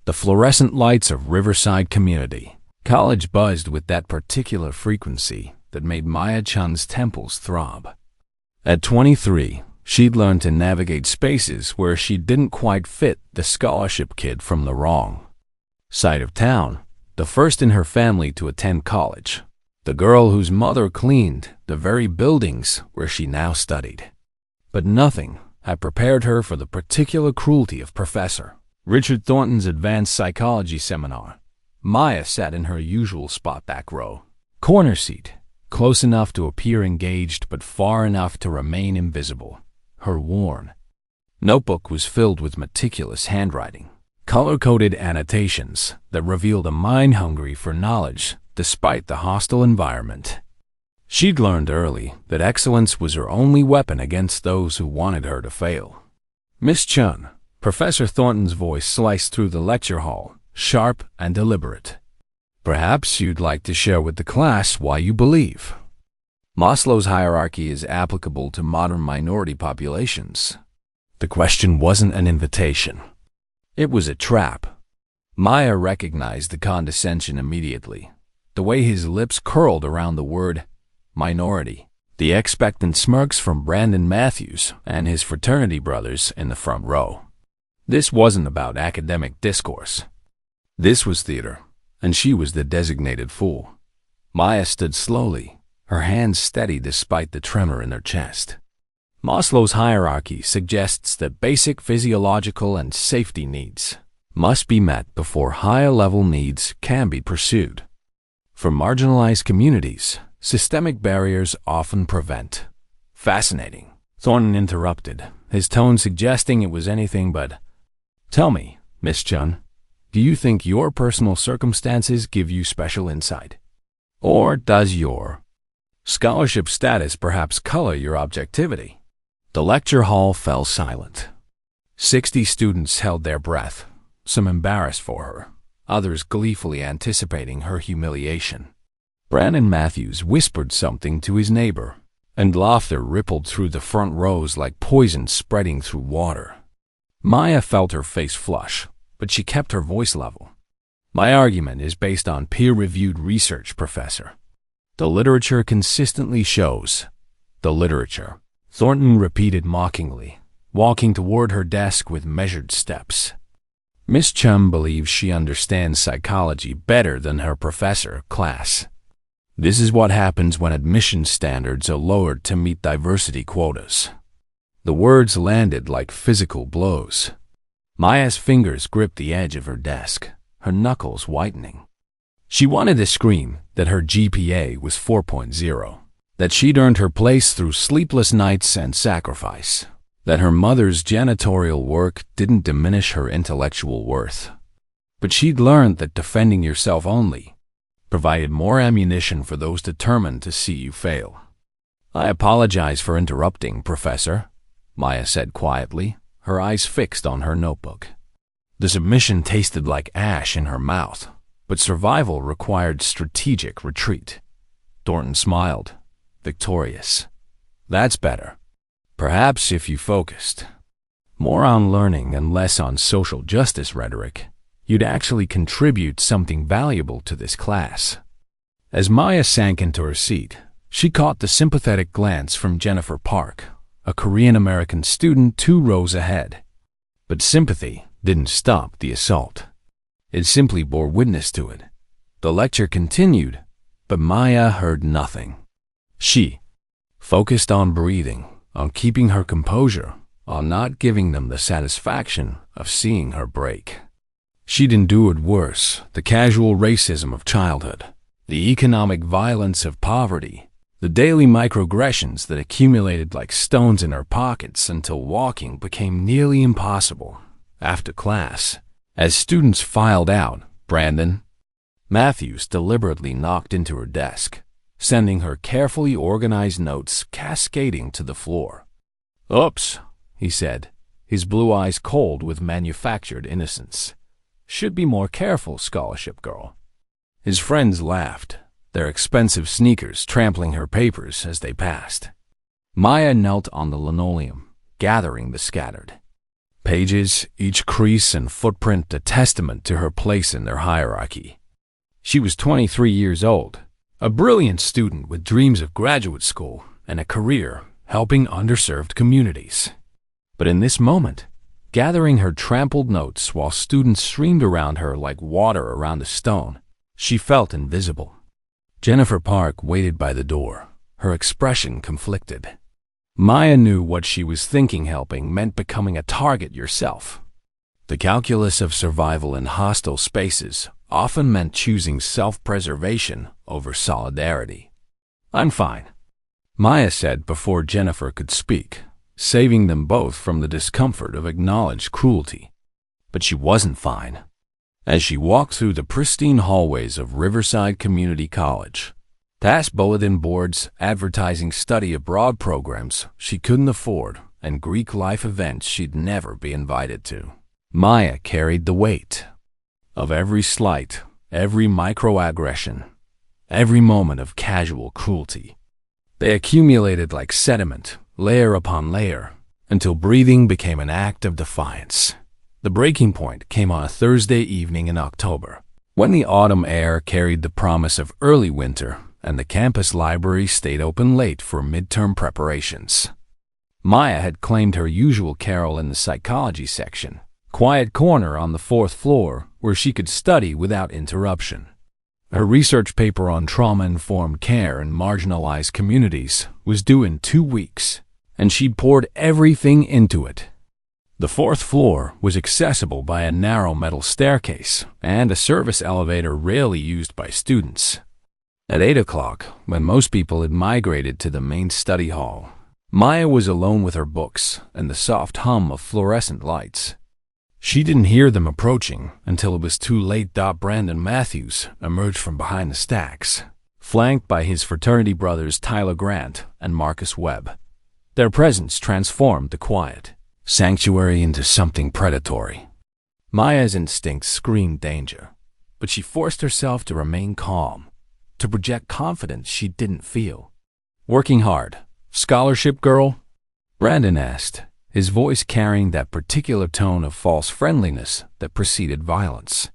The fluorescent lights of Riverside Community College buzzed with that particular frequency that made Maya Chun's temples throb. At 23, she'd learned to navigate spaces where she didn't quite fit the scholarship kid from the wrong side of town, the first in her family to attend college, the girl whose mother cleaned the very buildings where she now studied. But nothing had prepared her for the particular cruelty of Professor Richard Thornton's advanced psychology seminar. Maya sat in her usual spot, back row, corner seat, close enough to appear engaged but far enough to remain invisible. Her worn notebook was filled with meticulous handwriting, color-coded annotations that revealed a mind hungry for knowledge despite the hostile environment. She'd learned early that excellence was her only weapon against those who wanted her to fail. "Miss Chun," Professor Thornton's voice sliced through the lecture hall, sharp and deliberate. "Perhaps you'd like to share with the class why you believe Maslow's hierarchy is applicable to modern minority populations." The question wasn't an invitation. It was a trap. Maya recognized the condescension immediately, the way his lips curled around the word minority, the expectant smirks from Brandon Matthews and his fraternity brothers in the front row. This wasn't about academic discourse. This was theater, and she was the designated fool. Maya stood slowly, her hands steady despite the tremor in her chest. Maslow's hierarchy suggests that basic physiological and safety needs must be met before higher-level needs can be pursued. For marginalized communities, systemic barriers often prevent. Fascinating, Thornton interrupted, his tone suggesting it was anything but. "Tell me, Miss Chun, do you think your personal circumstances give you special insight? Or does your scholarship status perhaps color your objectivity?" The lecture hall fell silent. 60 students held their breath, some embarrassed for her, others gleefully anticipating her humiliation. Brandon Matthews whispered something to his neighbor, and laughter rippled through the front rows like poison spreading through water. Maya felt her face flush, but she kept her voice level. "My argument is based on peer-reviewed research, Professor. The literature consistently shows." "The literature," Thornton repeated mockingly, walking toward her desk with measured steps. Miss Chum believes she understands psychology better than her professor, class. This is what happens when admission standards are lowered to meet diversity quotas. The words landed like physical blows. Maya's fingers gripped the edge of her desk, her knuckles whitening. She wanted to scream that her GPA was 4.0, that she'd earned her place through sleepless nights and sacrifice, that her mother's janitorial work didn't diminish her intellectual worth. But she'd learned that defending yourself only provided more ammunition for those determined to see you fail. "I apologize for interrupting, Professor," Maya said quietly, her eyes fixed on her notebook. The submission tasted like ash in her mouth, but survival required strategic retreat. Thornton smiled, victorious. "That's better. Perhaps if you focused more on learning and less on social justice rhetoric, you'd actually contribute something valuable to this class." As Maya sank into her seat, she caught the sympathetic glance from Jennifer Park, a Korean-American student 2 rows ahead. But sympathy didn't stop the assault. It simply bore witness to it. The lecture continued, but Maya heard nothing. She focused on breathing, on keeping her composure, on not giving them the satisfaction of seeing her break. She'd endured worse, the casual racism of childhood, the economic violence of poverty, the daily microaggressions that accumulated like stones in her pockets until walking became nearly impossible. After class, as students filed out, Brandon Matthews deliberately knocked into her desk, sending her carefully organized notes cascading to the floor. "Oops," he said, his blue eyes cold with manufactured innocence. "Should be more careful, scholarship girl." His friends laughed, their expensive sneakers trampling her papers as they passed. Maya knelt on the linoleum, gathering the scattered pages, each crease and footprint a testament to her place in their hierarchy. She was 23 years old, a brilliant student with dreams of graduate school and a career helping underserved communities. But in this moment, gathering her trampled notes while students streamed around her like water around a stone, she felt invisible. Jennifer Park waited by the door, her expression conflicted. Maya knew what she was thinking helping meant becoming a target yourself. The calculus of survival in hostile spaces often meant choosing self-preservation over solidarity. "I'm fine," Maya said before Jennifer could speak, saving them both from the discomfort of acknowledged cruelty. But she wasn't fine. As she walked through the pristine hallways of Riverside Community College, past bulletin boards advertising study abroad programs she couldn't afford and Greek life events she'd never be invited to, Maya carried the weight of every slight, every microaggression, every moment of casual cruelty. They accumulated like sediment, layer upon layer, until breathing became an act of defiance. The breaking point came on a Thursday evening in October, when the autumn air carried the promise of early winter and the campus library stayed open late for midterm preparations. Maya had claimed her usual carrel in the psychology section, quiet corner on the 4th floor where she could study without interruption. Her research paper on trauma-informed care in marginalized communities was due in 2 weeks, and she'd poured everything into it. The 4th floor was accessible by a narrow metal staircase and a service elevator rarely used by students. At 8 o'clock, when most people had migrated to the main study hall, Maya was alone with her books and the soft hum of fluorescent lights. She didn't hear them approaching until it was too late. Brandon Matthews emerged from behind the stacks, flanked by his fraternity brothers Tyler Grant and Marcus Webb. Their presence transformed the quiet sanctuary into something predatory. Maya's instincts screamed danger, but she forced herself to remain calm, to project confidence she didn't feel. "Working hard, scholarship girl?" Brandon asked, his voice carrying that particular tone of false friendliness that preceded violence.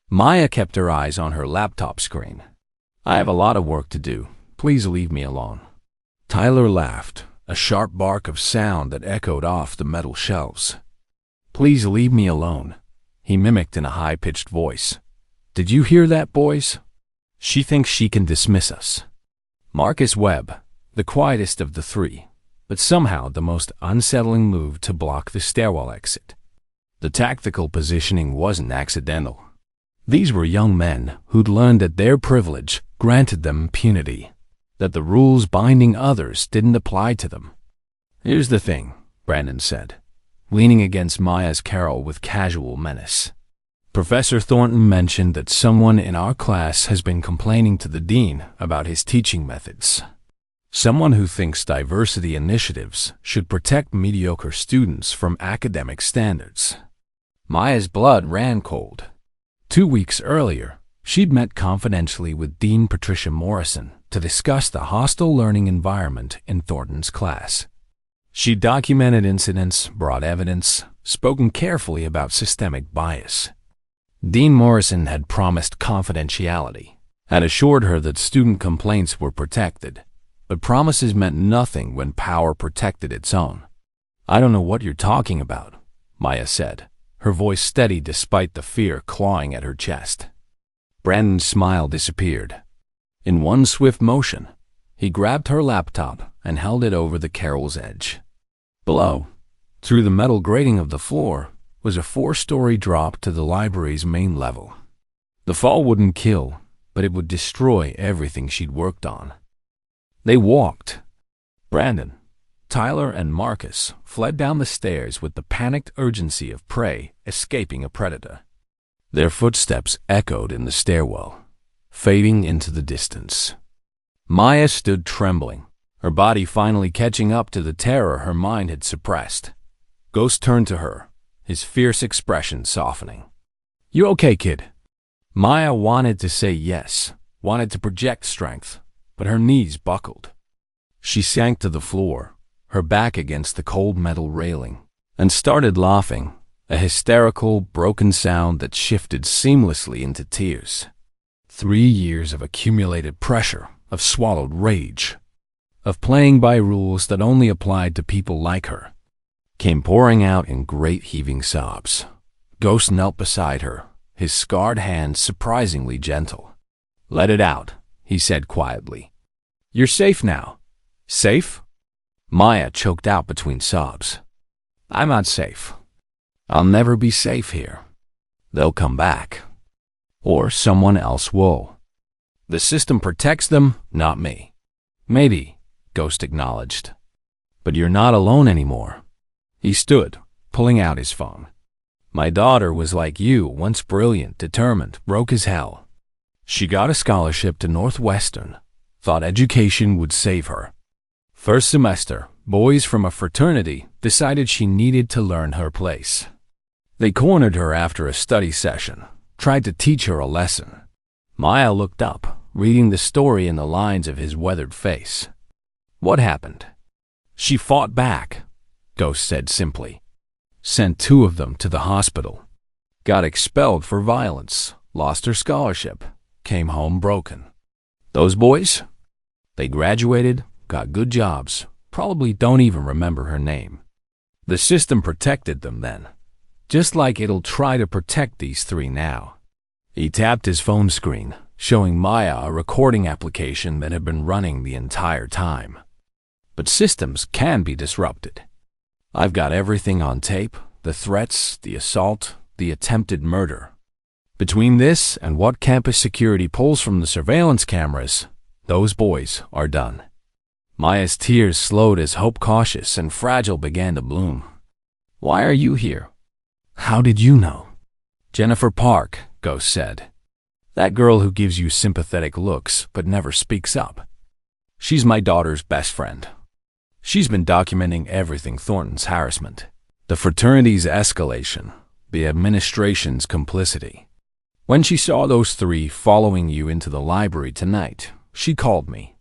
Maya kept her eyes on her laptop screen. "I have a lot of work to do. Please leave me alone." Tyler laughed, a sharp bark of sound that echoed off the metal shelves. "Please leave me alone," he mimicked in a high-pitched voice. "Did you hear that, boys? She thinks she can dismiss us." Marcus Webb, the quietest of the three, but somehow the most unsettling, move to block the stairwell exit. The tactical positioning wasn't accidental. These were young men who'd learned that their privilege granted them impunity, that the rules binding others didn't apply to them. "Here's the thing," Brandon said, leaning against Maya's carrel with casual menace. "Professor Thornton mentioned that someone in our class has been complaining to the dean about his teaching methods. Someone who thinks diversity initiatives should protect mediocre students from academic standards." Maya's blood ran cold. 2 weeks earlier, she'd met confidentially with Dean Patricia Morrison to discuss the hostile learning environment in Thornton's class. She documented incidents, brought evidence, spoken carefully about systemic bias. Dean Morrison had promised confidentiality, had assured her that student complaints were protected, but promises meant nothing when power protected its own. "I don't know what you're talking about," Maya said, her voice steady despite the fear clawing at her chest. Brandon's smile disappeared. In one swift motion, he grabbed her laptop and held it over the carrel's edge. Below, through the metal grating of the floor, was a 4-story drop to the library's main level. The fall wouldn't kill, but it would destroy everything she'd worked on. They walked. Brandon, Tyler, and Marcus fled down the stairs with the panicked urgency of prey escaping a predator. Their footsteps echoed in the stairwell, fading into the distance. Maya stood trembling, her body finally catching up to the terror her mind had suppressed. Ghost turned to her, his fierce expression softening. "You okay, kid?" Maya wanted to say yes, wanted to project strength, but her knees buckled. She sank to the floor, her back against the cold metal railing, and started laughing, a hysterical, broken sound that shifted seamlessly into tears. 3 years of accumulated pressure, of swallowed rage, of playing by rules that only applied to people like her, came pouring out in great heaving sobs. Ghost knelt beside her, his scarred hands surprisingly gentle. "Let it out," he said quietly. "You're safe now." "Safe?" Maya choked out between sobs. "I'm not safe. I'll never be safe here. They'll come back. Or someone else will. The system protects them, not me." "Maybe," Ghost acknowledged. "But you're not alone anymore." He stood, pulling out his phone. "My daughter was like you, once brilliant, determined, broke as hell. She got a scholarship to Northwestern, thought education would save her. First semester, boys from a fraternity decided she needed to learn her place. They cornered her after a study session, tried to teach her a lesson." Maya looked up, reading the story in the lines of his weathered face. "What happened?" "She fought back," Ghost said simply. "Sent 2 of them to the hospital. Got expelled for violence, lost her scholarship, came home broken. Those boys? They graduated, got good jobs, probably don't even remember her name. The system protected them then, just like it'll try to protect these 3 now." He tapped his phone screen, showing Maya a recording application that had been running the entire time. "But systems can be disrupted. I've got everything on tape, the threats, the assault, the attempted murder. Between this and what campus security pulls from the surveillance cameras, those boys are done." Maya's tears slowed as hope cautious and fragile began to bloom. "Why are you here?" "How did you know?" "Jennifer Park," Ghost said. "That girl who gives you sympathetic looks but never speaks up. She's my daughter's best friend. She's been documenting everything: Thornton's harassment, the fraternity's escalation, the administration's complicity. When she saw those 3 following you into the library tonight, she called me."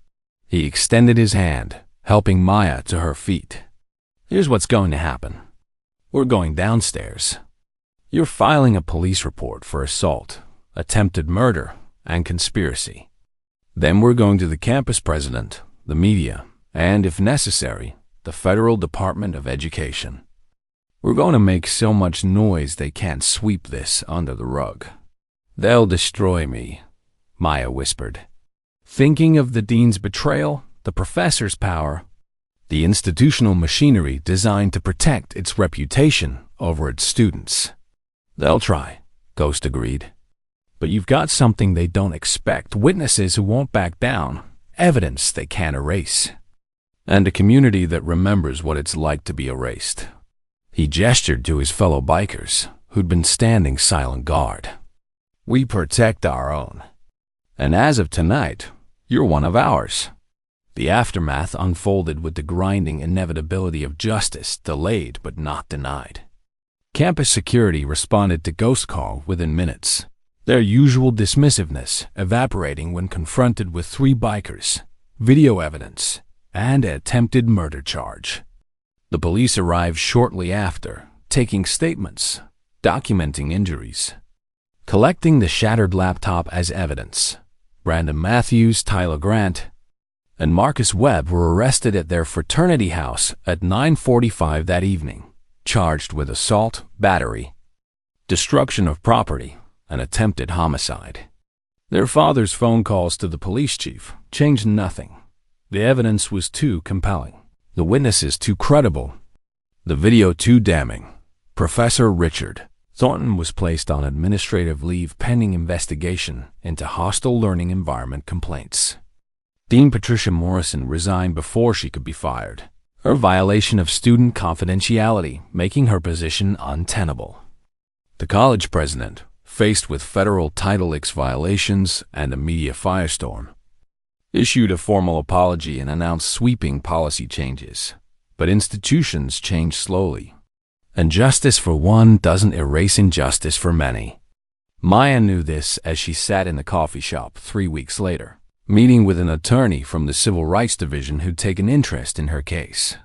He extended his hand, helping Maya to her feet. "Here's what's going to happen. We're going downstairs. You're filing a police report for assault, attempted murder, and conspiracy. Then we're going to the campus president, the media, and, if necessary, the Federal Department of Education. We're going to make so much noise they can't sweep this under the rug." "They'll destroy me," Maya whispered, thinking of the dean's betrayal, the professor's power, the institutional machinery designed to protect its reputation over its students. "They'll try," Ghost agreed. "But you've got something they don't expect: witnesses who won't back down, evidence they can't erase, and a community that remembers what it's like to be erased." He gestured to his fellow bikers, who'd been standing silent guard. "We protect our own. And as of tonight, you're one of ours." The aftermath unfolded with the grinding inevitability of justice delayed but not denied. Campus security responded to Ghost call within minutes, their usual dismissiveness evaporating when confronted with 3 bikers, video evidence, and an attempted murder charge. The police arrived shortly after, taking statements, documenting injuries, collecting the shattered laptop as evidence. Brandon Matthews, Tyler Grant, and Marcus Webb were arrested at their fraternity house at 9:45 that evening, charged with assault, battery, destruction of property, and attempted homicide. Their father's phone calls to the police chief changed nothing. The evidence was too compelling, the witnesses too credible, the video too damning. Professor Richard Thornton was placed on administrative leave pending investigation into hostile learning environment complaints. Dean Patricia Morrison resigned before she could be fired, her violation of student confidentiality making her position untenable. The college president, faced with federal Title X violations and a media firestorm, issued a formal apology and announced sweeping policy changes. But institutions change slowly, and justice for one doesn't erase injustice for many. Maya knew this as she sat in the coffee shop 3 weeks later, meeting with an attorney from the Civil Rights Division who'd taken interest in her case.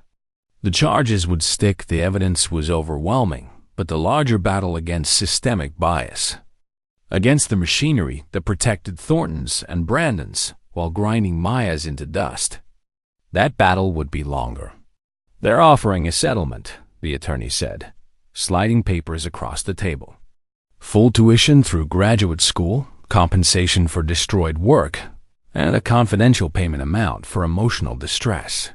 The charges would stick, the evidence was overwhelming, but the larger battle against systemic bias, against the machinery that protected Thornton's and Brandon's while grinding Maya's into dust, that battle would be longer. "They're offering a settlement," the attorney said, sliding papers across the table. "Full tuition through graduate school, compensation for destroyed work, and a confidential payment amount for emotional distress.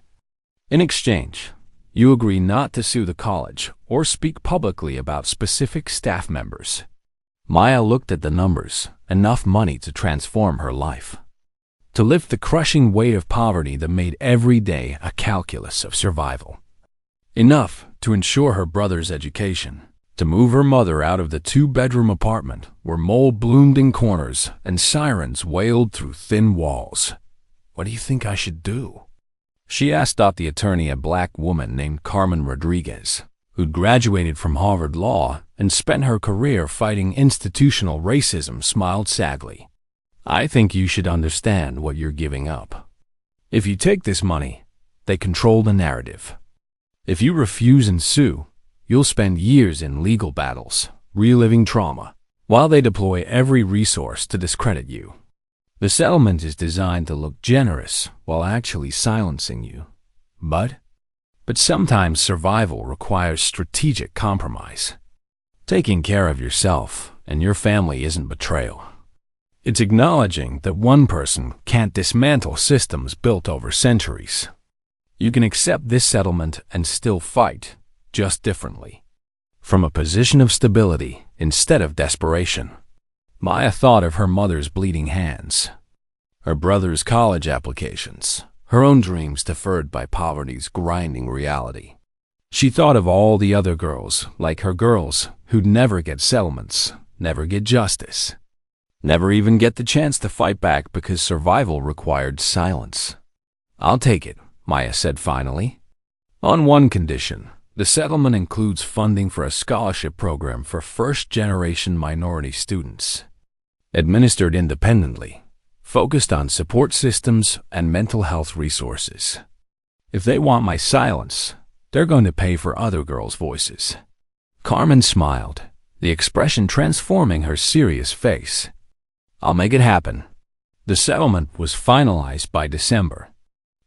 In exchange, you agree not to sue the college or speak publicly about specific staff members." Maya looked at the numbers, enough money to transform her life, to lift the crushing weight of poverty that made every day a calculus of survival. Enough to ensure her brother's education, to move her mother out of the 2-bedroom apartment where mold bloomed in corners and sirens wailed through thin walls. "What do you think I should do?" she asked the attorney, a black woman named Carmen Rodriguez, who'd graduated from Harvard Law and spent her career fighting institutional racism, smiled sadly. "I think you should understand what you're giving up. If you take this money, they control the narrative. If you refuse and sue, you'll spend years in legal battles, reliving trauma, while they deploy every resource to discredit you. The settlement is designed to look generous while actually silencing you. But sometimes survival requires strategic compromise. Taking care of yourself and your family isn't betrayal. It's acknowledging that one person can't dismantle systems built over centuries. You can accept this settlement and still fight, just differently. From a position of stability instead of desperation." Maya thought of her mother's bleeding hands, her brother's college applications, her own dreams deferred by poverty's grinding reality. She thought of all the other girls, like her girls, who'd never get settlements, never get justice, never even get the chance to fight back because survival required silence. "I'll take it," Maya said finally. "On one condition. The settlement includes funding for a scholarship program for first-generation minority students, administered independently, focused on support systems and mental health resources. If they want my silence, they're going to pay for other girls' voices." Carmen smiled, the expression transforming her serious face. "I'll make it happen." The settlement was finalized by December.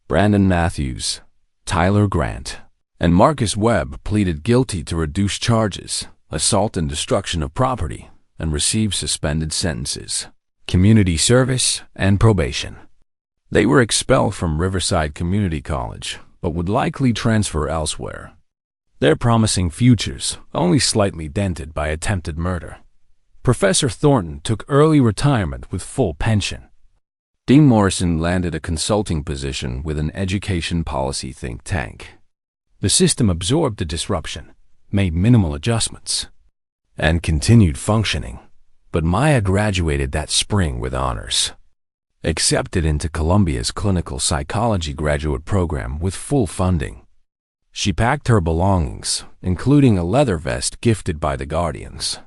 Brandon Matthews, Tyler Grant, and Marcus Webb pleaded guilty to reduced charges, assault and destruction of property, and received suspended sentences, community service, and probation. They were expelled from Riverside Community College, but would likely transfer elsewhere. Their promising futures only slightly dented by attempted murder. Professor Thornton took early retirement with full pension. Dean Morrison landed a consulting position with an education policy think tank. The system absorbed the disruption, made minimal adjustments, and continued functioning. But Maya graduated that spring with honors, accepted into Columbia's clinical psychology graduate program with full funding. She packed her belongings, including a leather vest gifted by the Guardians,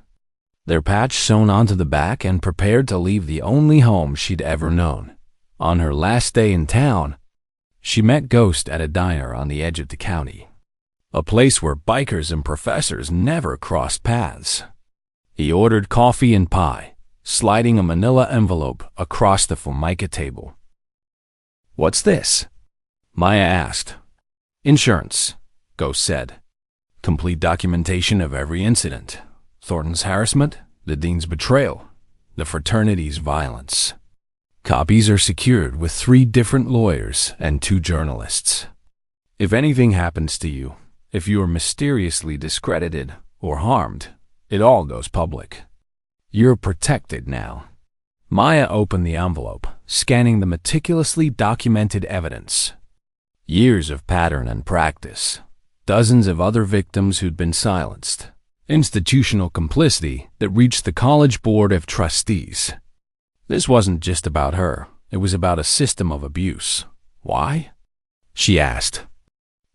their patch sewn onto the back, and prepared to leave the only home she'd ever known. On her last day in town, she met Ghost at a diner on the edge of the county, a place where bikers and professors never crossed paths. He ordered coffee and pie, sliding a manila envelope across the formica table. "What's this?" Maya asked. "Insurance," Ghost said. "Complete documentation of every incident. Thornton's harassment, the dean's betrayal, the fraternity's violence. Copies are secured with 3 different lawyers and 2 journalists. If anything happens to you, if you are mysteriously discredited or harmed, it all goes public. You're protected now." Maya opened the envelope, scanning the meticulously documented evidence. Years of pattern and practice, dozens of other victims who'd been silenced, institutional complicity that reached the College Board of Trustees. This wasn't just about her. It was about a system of abuse. "Why?" she asked.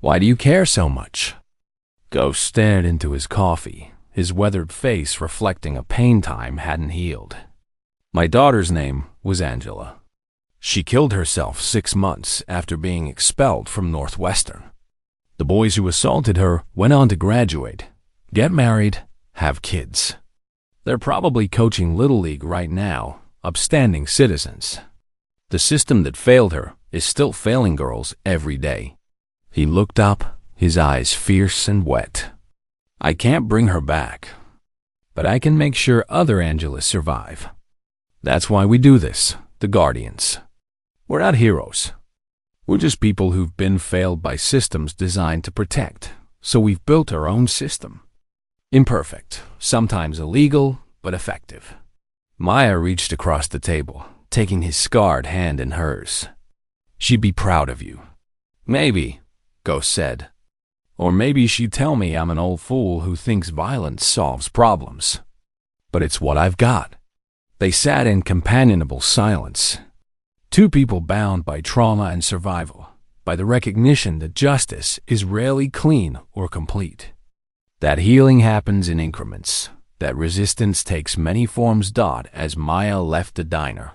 "Why do you care so much?" Ghost stared into his coffee, his weathered face reflecting a pain time hadn't healed. "My daughter's name was Angela. She killed herself 6 months after being expelled from Northwestern. The boys who assaulted her went on to graduate, get married, have kids. They're probably coaching Little League right now, upstanding citizens. The system that failed her is still failing girls every day. He looked up, his eyes fierce and wet. I can't bring her back, but I can make sure other Angelas survive. That's why we do this, the Guardians. We're not heroes. We're just people who've been failed by systems designed to protect, so we've built our own system. Imperfect, sometimes illegal, but effective. Maya reached across the table, taking his scarred hand in hers. She'd be proud of you. Maybe, Ghost said. Or maybe she'd tell me I'm an old fool who thinks violence solves problems. But it's what I've got. They sat in companionable silence. Two people bound by trauma and survival, by the recognition that justice is rarely clean or complete. That healing happens in increments, that resistance takes many forms. As Maya left the diner,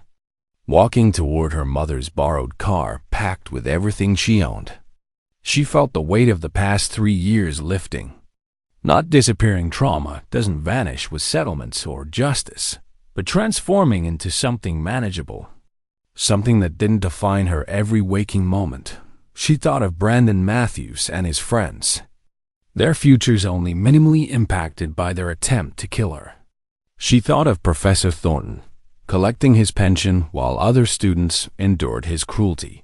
walking toward her mother's borrowed car packed with everything she owned, she felt the weight of the past 3 years lifting. Not disappearing trauma doesn't vanish with settlements or justice, but transforming into something manageable. Something that didn't define her every waking moment. She thought of Brandon Matthews and his friends. Their futures only minimally impacted by their attempt to kill her. She thought of Professor Thornton, collecting his pension while other students endured his cruelty.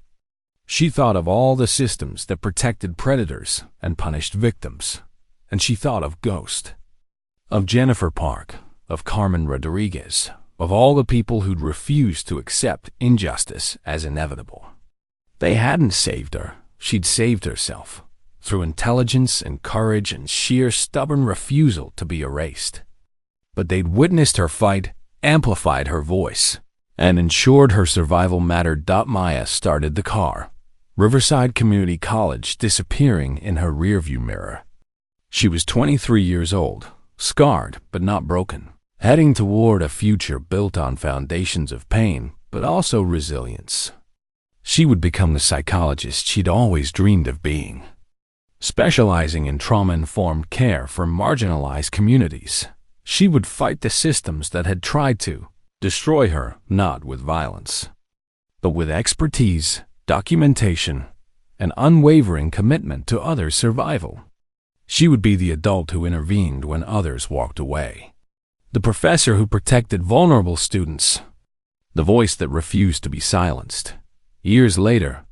She thought of all the systems that protected predators and punished victims. And she thought of Ghost. Of Jennifer Park, of Carmen Rodriguez, of all the people who'd refused to accept injustice as inevitable. They hadn't saved her, she'd saved herself, through intelligence and courage and sheer stubborn refusal to be erased. But they'd witnessed her fight, amplified her voice, and ensured her survival mattered. Maya started the car, Riverside Community College disappearing in her rearview mirror. She was 23 years old, scarred but not broken, heading toward a future built on foundations of pain, but also resilience. She would become the psychologist she'd always dreamed of being, specializing in trauma-informed care for marginalized communities. She would fight the systems that had tried to destroy her, not with violence, but with expertise, documentation, and unwavering commitment to others' survival. She would be the adult who intervened when others walked away. The professor who protected vulnerable students, the voice that refused to be silenced. Years later,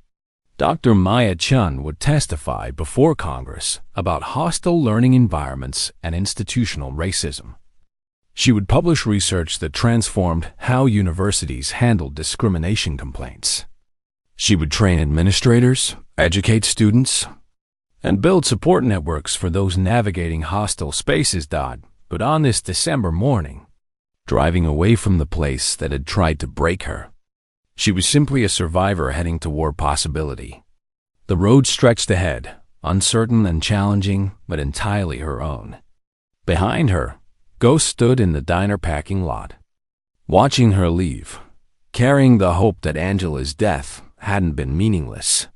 Dr. Maya Chun would testify before Congress about hostile learning environments and institutional racism. She would publish research that transformed how universities handled discrimination complaints. She would train administrators, educate students, and build support networks for those navigating hostile spaces. But on this December morning, driving away from the place that had tried to break her, she was simply a survivor heading toward possibility. The road stretched ahead, uncertain and challenging, but entirely her own. Behind her, Ghost stood in the diner parking lot, watching her leave, carrying the hope that Angela's death hadn't been meaningless,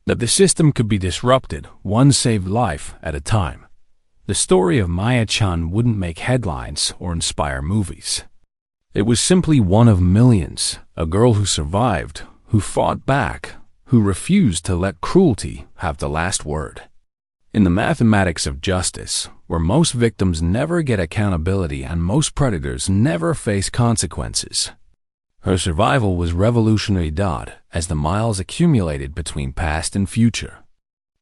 that the system could be disrupted, one saved life at a time. The story of Maya Chun wouldn't make headlines or inspire movies. It was simply one of millions, a girl who survived, who fought back, who refused to let cruelty have the last word. In the mathematics of justice, where most victims never get accountability and most predators never face consequences, her survival was revolutionary. As the miles accumulated between past and future,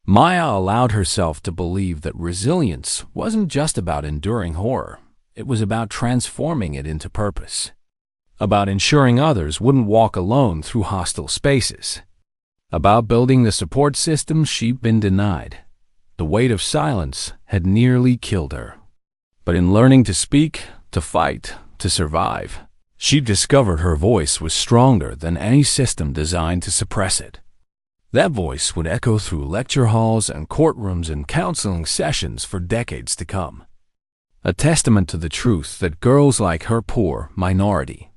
Maya allowed herself to believe that resilience wasn't just about enduring horror. It was about transforming it into purpose, about ensuring others wouldn't walk alone through hostile spaces, about building the support systems she'd been denied. The weight of silence had nearly killed her. But in learning to speak, to fight, to survive, she discovered her voice was stronger than any system designed to suppress it. That voice would echo through lecture halls and courtrooms and counseling sessions for decades to come. A testament to the truth that girls like her poor minority,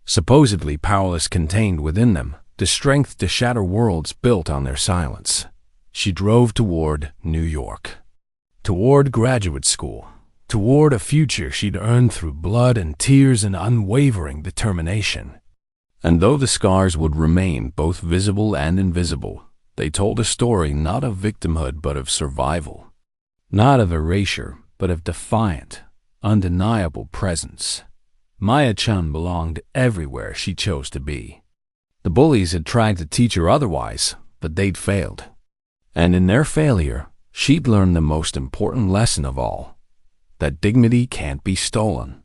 supposedly powerless, contained within them the strength to shatter worlds built on their silence. She drove toward New York, toward graduate school, toward a future she'd earned through blood and tears and unwavering determination. And though the scars would remain both visible and invisible, they told a story not of victimhood but of survival, not of erasure but of defiant, undeniable presence. Maya-chan belonged everywhere she chose to be. The bullies had tried to teach her otherwise, but they'd failed. And in their failure, she'd learned the most important lesson of all, that dignity can't be stolen,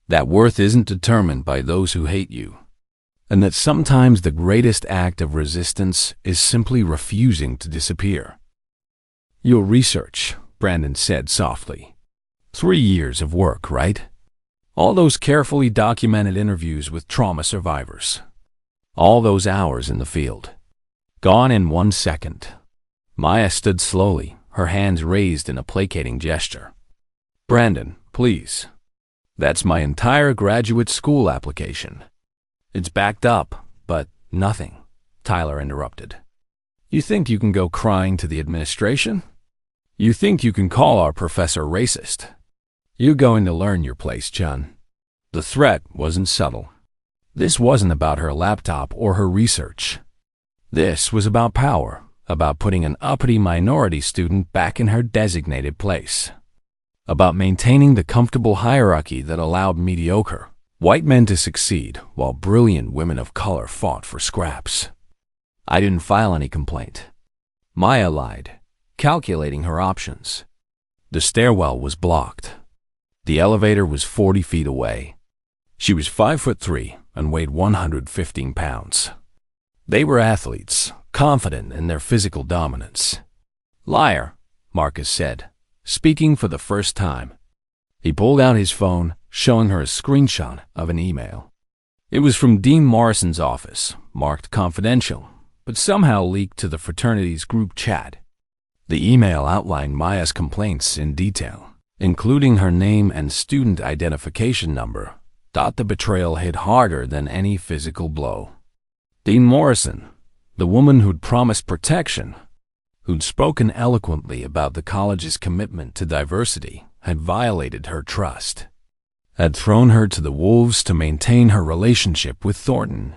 that worth isn't determined by those who hate you, and that sometimes the greatest act of resistance is simply refusing to disappear. "Your research," Brandon said softly. 3 years of work, right? All those carefully documented interviews with trauma survivors. All those hours in the field. Gone in 1 second. Maya stood slowly, her hands raised in a placating gesture. "Brandon, please. That's my entire graduate school application. It's backed up, but nothing," Tyler interrupted. "You think you can go crying to the administration? You think you can call our professor racist? You're going to learn your place, Chun." The threat wasn't subtle. This wasn't about her laptop or her research. This was about power, about putting an uppity minority student back in her designated place, about maintaining the comfortable hierarchy that allowed mediocre, white men to succeed while brilliant women of color fought for scraps. "I didn't file any complaint," Maya lied, calculating her options. The stairwell was blocked. The elevator was 40 feet away. She was 5'3" and weighed 115 pounds. They were athletes, confident in their physical dominance. "Liar," Marcus said, speaking for the first time. He pulled out his phone, showing her a screenshot of an email. It was from Dean Morrison's office, marked confidential, but somehow leaked to the fraternity's group chat. The email outlined Maya's complaints in detail, including her name and student identification number. The betrayal hit harder than any physical blow. Dean Morrison, the woman who'd promised protection, who'd spoken eloquently about the college's commitment to diversity, had violated her trust, had thrown her to the wolves to maintain her relationship with Thornton,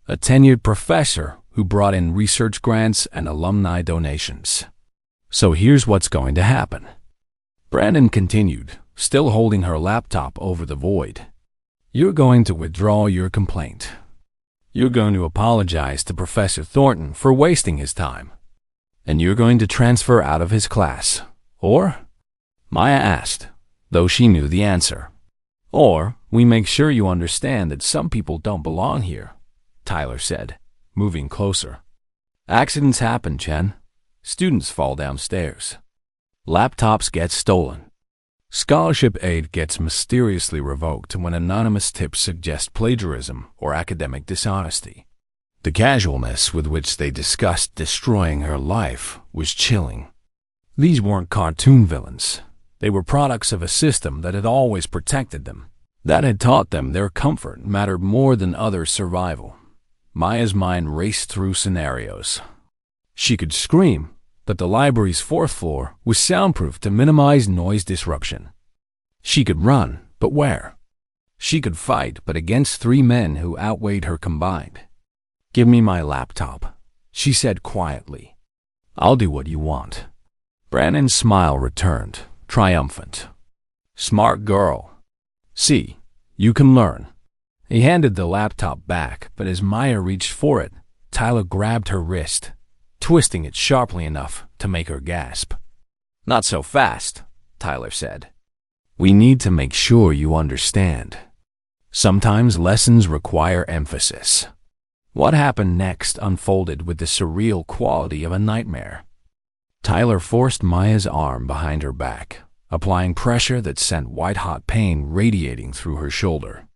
a tenured professor who brought in research grants and alumni donations. "So here's what's going to happen," Brandon continued, still holding her laptop over the void. "You're going to withdraw your complaint. You're going to apologize to Professor Thornton for wasting his time. And you're going to transfer out of his class. Or?" Maya asked, though she knew the answer. "Or we make sure you understand that some people don't belong here," Tyler said, moving closer. "Accidents happen, Chen. Students fall downstairs. Laptops get stolen. Scholarship aid gets mysteriously revoked when anonymous tips suggest plagiarism or academic dishonesty." The casualness with which they discussed destroying her life was chilling. These weren't cartoon villains. They were products of a system that had always protected them, that had taught them their comfort mattered more than others' survival. Maya's mind raced through scenarios. She could scream, but the library's 4th floor was soundproof to minimize noise disruption. She could run, but where? She could fight, but against 3 men who outweighed her combined. "Give me my laptop," she said quietly. "I'll do what you want." Brandon's smile returned, triumphant. "Smart girl. See, you can learn." He handed the laptop back, but as Maya reached for it, Tyler grabbed her wrist, twisting it sharply enough to make her gasp. "Not so fast," Tyler said. "We need to make sure you understand. Sometimes lessons require emphasis." What happened next unfolded with the surreal quality of a nightmare. Tyler forced Maya's arm behind her back, applying pressure that sent white-hot pain radiating through her shoulder.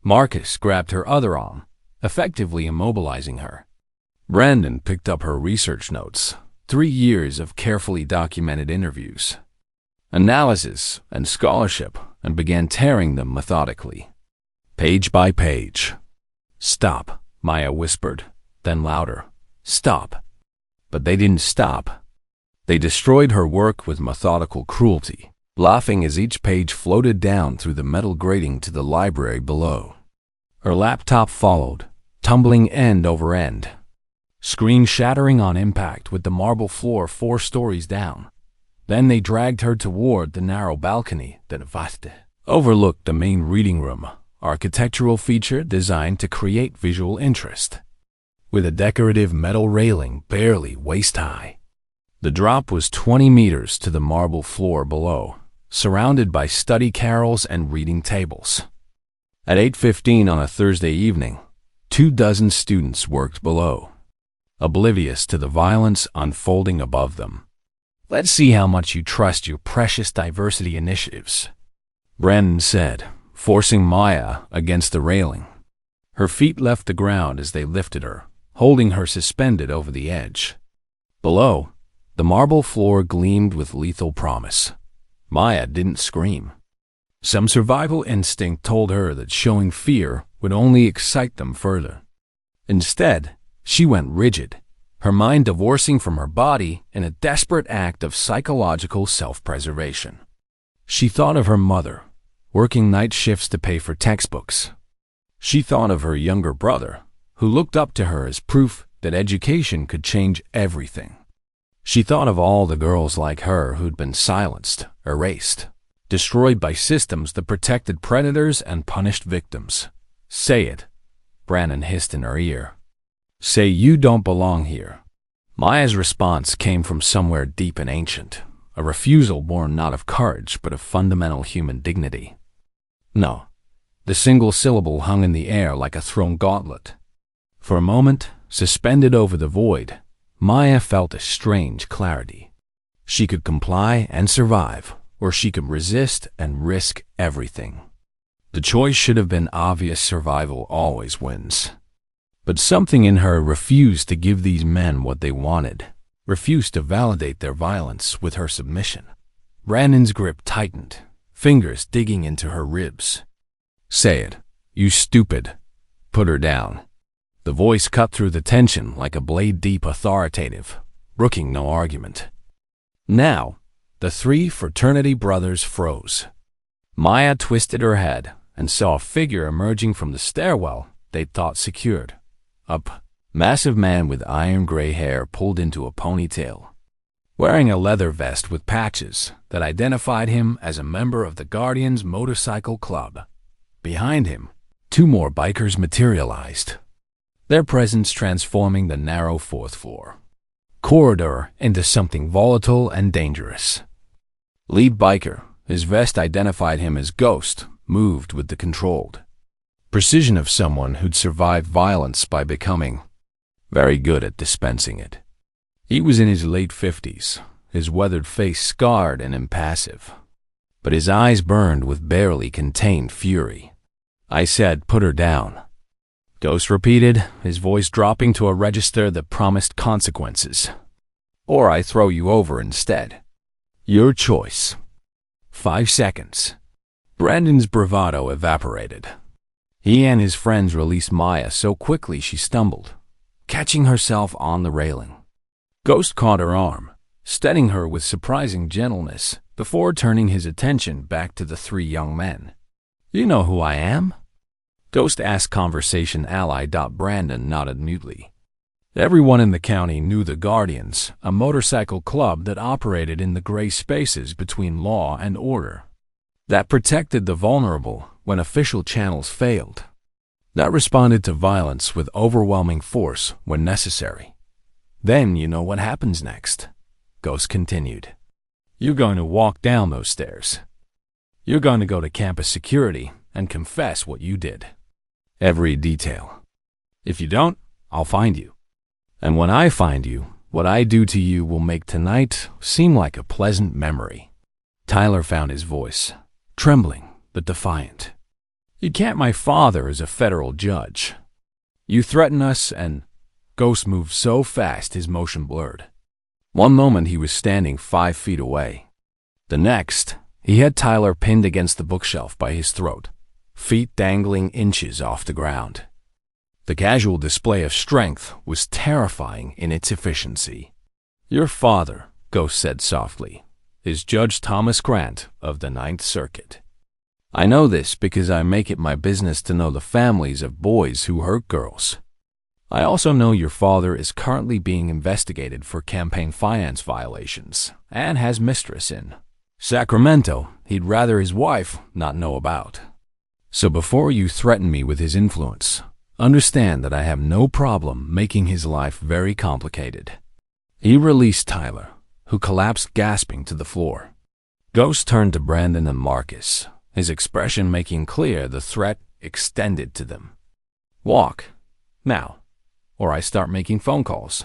Marcus grabbed her other arm, effectively immobilizing her. Brandon picked up her research notes, 3 years of carefully documented interviews, analysis, and scholarship, and began tearing them methodically, page by page. "Stop," Maya whispered, then louder. "Stop." But they didn't stop. They destroyed her work with methodical cruelty, laughing as each page floated down through the metal grating to the library below. Her laptop followed, tumbling end over end, screen shattering on impact with the marble floor 4 stories down. Then they dragged her toward the narrow balcony that overlooked the main reading room, architectural feature designed to create visual interest, with a decorative metal railing barely waist-high. The drop was 20 meters to the marble floor below, surrounded by study carrels and reading tables. At 8:15 on a Thursday evening, 24 students worked below, oblivious to the violence unfolding above them. "Let's see how much you trust your precious diversity initiatives," Brandon said, forcing Maya against the railing. Her feet left the ground as they lifted her, holding her suspended over the edge. Below, the marble floor gleamed with lethal promise. Maya didn't scream. Some survival instinct told her that showing fear would only excite them further. Instead, she went rigid, her mind divorcing from her body in a desperate act of psychological self-preservation. She thought of her mother, working night shifts to pay for textbooks. She thought of her younger brother, who looked up to her as proof that education could change everything. She thought of all the girls like her who'd been silenced, erased, destroyed by systems that protected predators and punished victims. "Say it," Brandon hissed in her ear. "Say you don't belong here." Maya's response came from somewhere deep and ancient, a refusal born not of courage but of fundamental human dignity. "No." The single syllable hung in the air like a thrown gauntlet. For a moment, suspended over the void, Maya felt a strange clarity. She could comply and survive, or she could resist and risk everything. The choice should have been obvious: survival always wins. But something in her refused to give these men what they wanted, refused to validate their violence with her submission. Brandon's grip tightened, fingers digging into her ribs. "Say it, you stupid." "Put her down." The voice cut through the tension like a blade-deep authoritative, brooking no argument. Now, the 3 fraternity brothers froze. Maya twisted her head and saw a figure emerging from the stairwell they'd thought secured. A massive man with iron gray hair pulled into a ponytail, wearing a leather vest with patches that identified him as a member of the Guardians Motorcycle Club. Behind him, 2 more bikers materialized, their presence transforming the narrow 4th floor corridor into something volatile and dangerous. Lead biker, his vest identified him as Ghost, moved with the controlled precision of someone who'd survived violence by becoming very good at dispensing it. He was in his late 50s, his weathered face scarred and impassive, but his eyes burned with barely contained fury. "I said, put her down," Ghost repeated, his voice dropping to a register that promised consequences. "Or I throw you over instead. Your choice." 5 seconds. Brandon's bravado evaporated. He and his friends released Maya so quickly she stumbled, catching herself on the railing. Ghost caught her arm, steadying her with surprising gentleness before turning his attention back to the 3 young men. "You know who I am?" Ghost asked conversation ally. Brandon nodded mutely. Everyone in the county knew the Guardians, a motorcycle club that operated in the gray spaces between law and order, that protected the vulnerable when official channels failed, that responded to violence with overwhelming force when necessary. "Then you know what happens next," Ghost continued. "You're going to walk down those stairs. You're going to go to campus security and confess what you did. Every detail. If you don't, I'll find you. And when I find you, what I do to you will make tonight seem like a pleasant memory." Tyler found his voice, trembling but defiant. "You can't. My father is a federal judge. You threaten us and—" Ghost moved so fast his motion blurred. One moment he was standing 5 feet away. The next, he had Tyler pinned against the bookshelf by his throat, feet dangling inches off the ground. The casual display of strength was terrifying in its efficiency. "Your father," Ghost said softly, is Judge Thomas Grant of the Ninth Circuit. I know this because I make it my business to know the families of boys who hurt girls. I also know your father is currently being investigated for campaign finance violations and has mistress in Sacramento he'd rather his wife not know about. So before you threaten me with his influence, understand that I have no problem making his life very complicated. He released Tyler, who collapsed gasping to the floor. Ghost turned to Brandon and Marcus, his expression making clear the threat extended to them. Walk, now, or I start making phone calls.